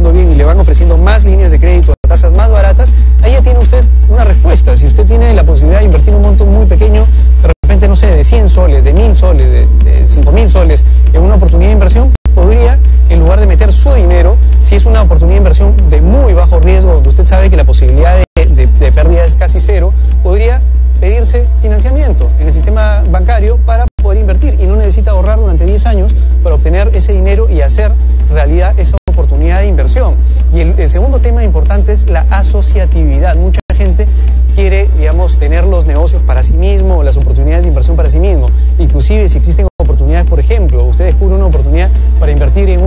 trabajando bien y le van ofreciendo más líneas de crédito a tasas más baratas, ahí ya tiene usted una respuesta. Si usted tiene la posibilidad de invertir un monto muy pequeño, de repente, no sé, de 100 soles, de 1000 soles, de 5000 soles, en una oportunidad de inversión, podría, en lugar de meter su dinero, si es una oportunidad de inversión de muy bajo riesgo, donde usted sabe que la posibilidad de pérdida es casi cero, podría pedirse financiamiento en el sistema bancario para poder invertir y no necesita ahorrar durante 10 años para obtener ese dinero y hacer realidad esa oportunidad de inversión. Y el segundo tema importante es la asociatividad. Mucha gente quiere, digamos, tener los negocios para sí mismo o las oportunidades de inversión para sí mismo. Inclusive si existen oportunidades, por ejemplo, usted descubre una oportunidad para invertir en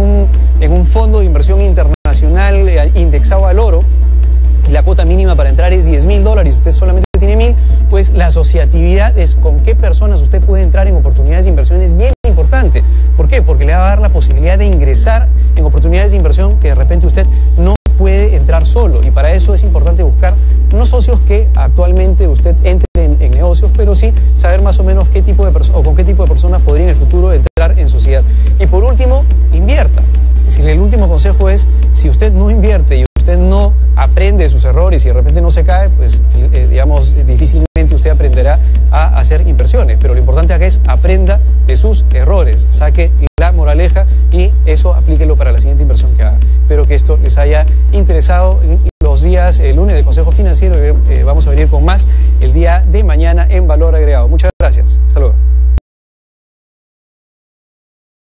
un fondo de inversión internacional indexado al oro, la cuota mínima para entrar es $10.000, usted solamente tiene 1000, pues la asociatividad es con qué personas usted puede entrar en oportunidades de inversión es bien importante. ¿Por qué? Porque le va a dar la posibilidad de ingresar en oportunidades de inversión que de repente usted no puede entrar solo, y para eso es importante buscar no socios que actualmente usted entre en negocios, pero sí saber más o menos qué tipo de con qué tipo de personas podría en el futuro entrar en sociedad. Y por último, invierta. Es decir, el último consejo es, si usted no invierte y usted no aprende de sus errores y de repente no se cae, pues digamos, difícilmente usted aprenderá a hacer inversiones. Pero lo importante acá es aprenda de sus errores, saque la moraleja y eso aplíquelo para la siguiente inversión que haga. Espero que esto les haya interesado. Los días, el lunes de Consejo Financiero, vamos a venir con más el día de mañana en Valor Agregado. Muchas gracias. Hasta luego.